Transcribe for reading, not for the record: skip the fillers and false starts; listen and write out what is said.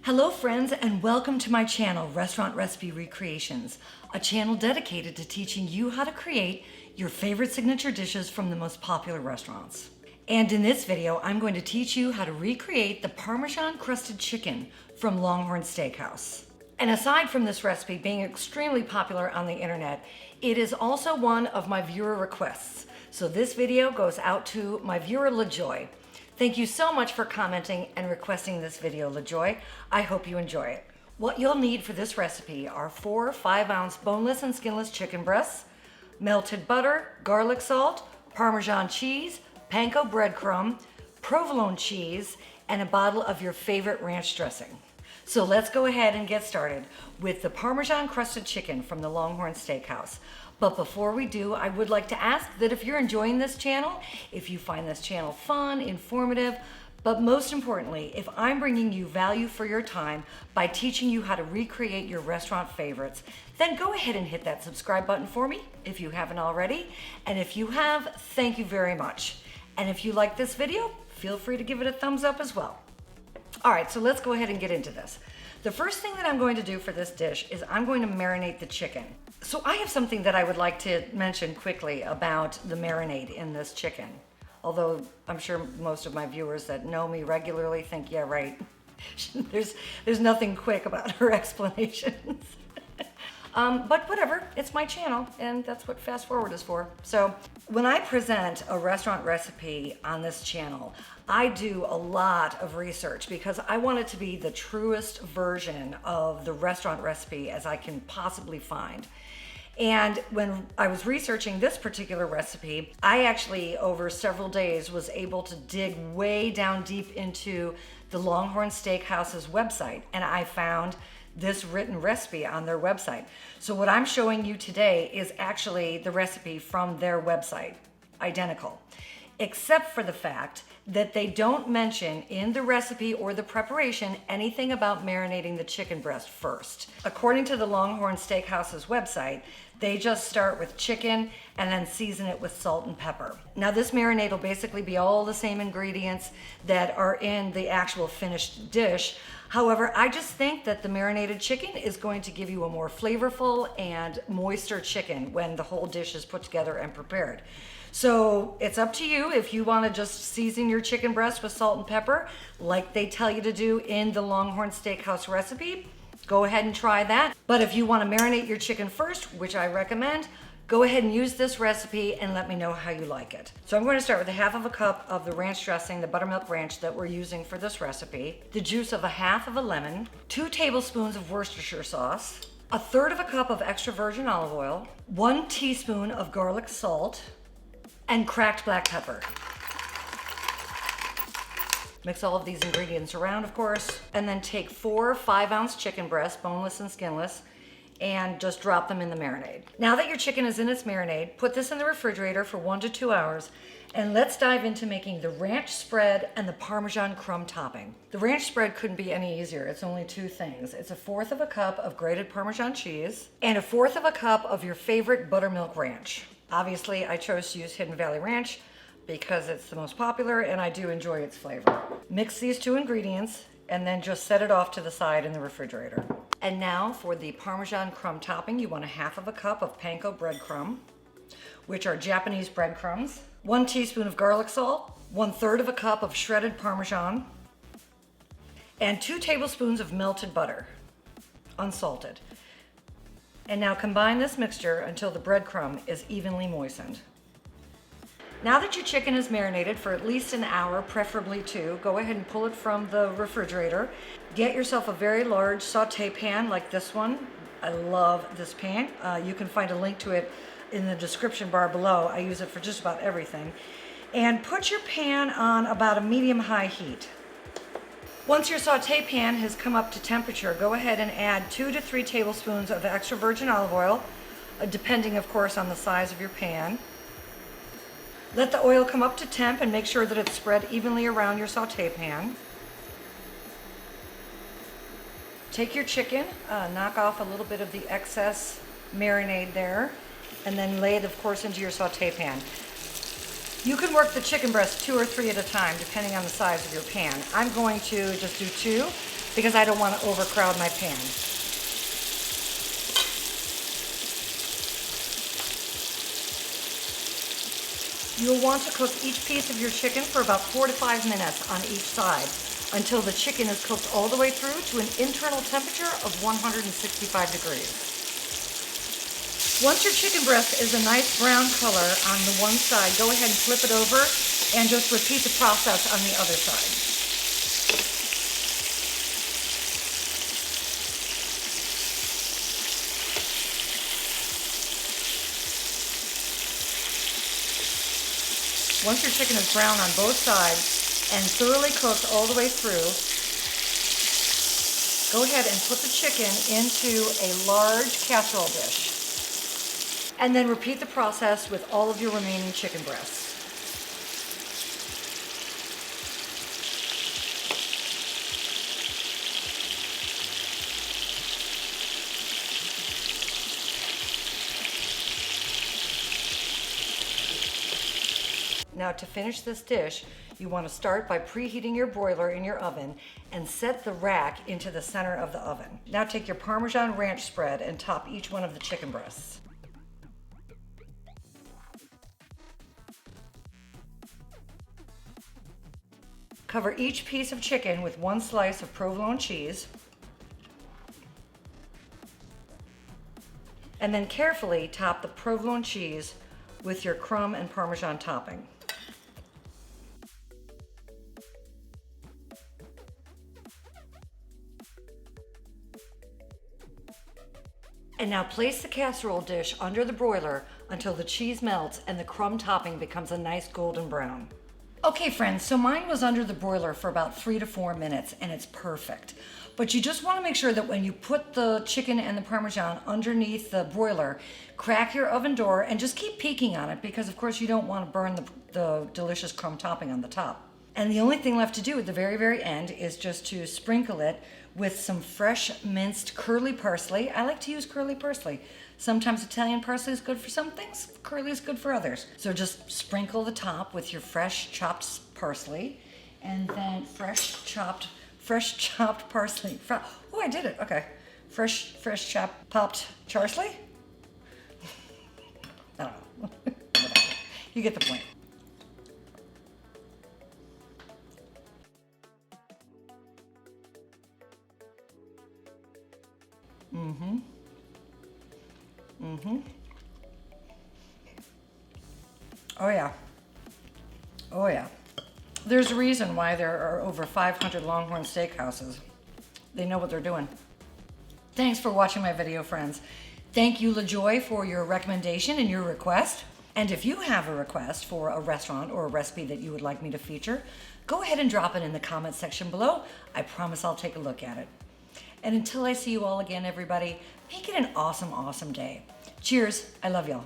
Hello friends, and welcome to my channel, Restaurant Recipe Recreations, a channel dedicated to teaching you how to create your favorite signature dishes from the most popular restaurants. And in this video, I'm going to teach you how to recreate the Parmesan Crusted chicken from Longhorn Steakhouse. And aside from this recipe being extremely popular on the internet, it is also one of my viewer requests. So this video goes out to my viewer LaJoy. Thank you so much for commenting and requesting this video, LaJoy. I hope you enjoy it. What you'll need for this recipe are 4 5-ounce boneless and skinless chicken breasts, melted butter, garlic salt, Parmesan cheese, panko breadcrumb, provolone cheese, and a bottle of your favorite ranch dressing. So let's go ahead and get started with the Parmesan Crusted chicken from the Longhorn Steakhouse. But before we do, I would like to ask that if you're enjoying this channel, if you find this channel fun, informative, but most importantly, if I'm bringing you value for your time by teaching you how to recreate your restaurant favorites, then go ahead and hit that subscribe button for me if you haven't already. And if you have, thank you very much. And if you like this video, feel free to give it a thumbs up as well. All right, so let's go ahead and get into this. The first thing that I'm going to do for this dish is I'm going to marinate the chicken. So I have something that I would like to mention quickly about the marinade in this chicken. Although I'm sure most of my viewers that know me regularly think, yeah, right. There's nothing quick about her explanations. But whatever, it's my channel, and that's what fast forward is for. So when I present a restaurant recipe on this channel, I do a lot of research because I want it to be the truest version of the restaurant recipe as I can possibly find. And when I was researching this particular recipe, I actually, over several days, was able to dig way down deep into the Longhorn Steakhouse's website, and I found this written recipe on their website. So what I'm showing you today is actually the recipe from their website, identical, except for the fact that they don't mention in the recipe or the preparation anything about marinating the chicken breast first. According to the Longhorn Steakhouse's website, they just start with chicken and then season it with salt and pepper. Now this marinade will basically be all the same ingredients that are in the actual finished dish. However, I just think that the marinated chicken is going to give you a more flavorful and moister chicken when the whole dish is put together and prepared. So it's up to you if you want to just season your chicken breast with salt and pepper like they tell you to do in the Longhorn Steakhouse recipe. Go ahead and try that. But if you want to marinate your chicken first, which I recommend, go ahead and use this recipe and let me know how you like it. So I'm going to start with 1/2 cup of the ranch dressing, the buttermilk ranch that we're using for this recipe, the juice of 1/2 lemon, 2 tablespoons of Worcestershire sauce, 1/3 cup of extra virgin olive oil, 1 teaspoon of garlic salt, and cracked black pepper. Mix all of these ingredients around, of course, and then take 4 5-ounce chicken breasts, boneless and skinless, and just drop them in the marinade. Now that your chicken is in its marinade, put this in the refrigerator for 1 to 2 hours, and let's dive into making the ranch spread and the Parmesan crumb topping. The ranch spread couldn't be any easier. It's only 2 things. It's 1/4 cup of grated Parmesan cheese and 1/4 cup of your favorite buttermilk ranch. Obviously, I chose to use Hidden Valley Ranch because it's the most popular and I do enjoy its flavor. Mix these 2 ingredients and then just set it off to the side in the refrigerator. And now for the Parmesan crumb topping, you want 1/2 cup of panko breadcrumb, which are Japanese breadcrumbs, 1 teaspoon of garlic salt, 1/3 cup of shredded Parmesan, and 2 tablespoons of melted butter, unsalted. And now combine this mixture until the breadcrumb is evenly moistened. Now that your chicken is marinated for at least an hour, preferably 2, go ahead and pull it from the refrigerator. Get yourself a very large saute pan like this one. I love this pan. You can find a link to it in the description bar below. I use it for just about everything. And put your pan on about a medium-high heat. Once your saute pan has come up to temperature, go ahead and add 2 to 3 tablespoons of extra virgin olive oil, depending of course on the size of your pan. Let the oil come up to temp and make sure that it's spread evenly around your saute pan. Take your chicken, knock off a little bit of the excess marinade there, and then lay it of course into your saute pan. You can work the chicken breast 2 or 3 at a time, depending on the size of your pan. I'm going to just do 2 because I don't want to overcrowd my pan. You'll want to cook each piece of your chicken for about 4 to 5 minutes on each side until the chicken is cooked all the way through to an internal temperature of 165 degrees. Once your chicken breast is a nice brown color on the one side, go ahead and flip it over and just repeat the process on the other side. Once your chicken is brown on both sides and thoroughly cooked all the way through, go ahead and put the chicken into a large casserole dish. And then repeat the process with all of your remaining chicken breasts. Now to finish this dish, you want to start by preheating your broiler in your oven and set the rack into the center of the oven. Now take your Parmesan ranch spread and top each one of the chicken breasts. Cover each piece of chicken with 1 slice of provolone cheese, and then carefully top the provolone cheese with your crumb and Parmesan topping. And now place the casserole dish under the broiler until the cheese melts and the crumb topping becomes a nice golden brown. Okay friends, so mine was under the broiler for about 3 to 4 minutes and it's perfect. But you just want to make sure that when you put the chicken and the Parmesan underneath the broiler, crack your oven door and just keep peeking on it because of course you don't want to burn the delicious crumb topping on the top. And the only thing left to do at the very, very end is just to sprinkle it with some fresh minced curly parsley. I like to use curly parsley. Sometimes Italian parsley is good for some things, curly is good for others. So just sprinkle the top with your fresh chopped parsley and then fresh chopped parsley. Oh, I did it, okay. Fresh chopped popped parsley? I don't know, whatever. You get the point. Oh yeah. Oh yeah. There's a reason why there are over 500 Longhorn Steakhouses. They know what they're doing. Thanks for watching my video, friends. Thank you, LaJoy, for your recommendation and your request. And if you have a request for a restaurant or a recipe that you would like me to feature, go ahead and drop it in the comments section below. I promise I'll take a look at it. And until I see you all again, everybody, make it an awesome, awesome day. Cheers. I love y'all.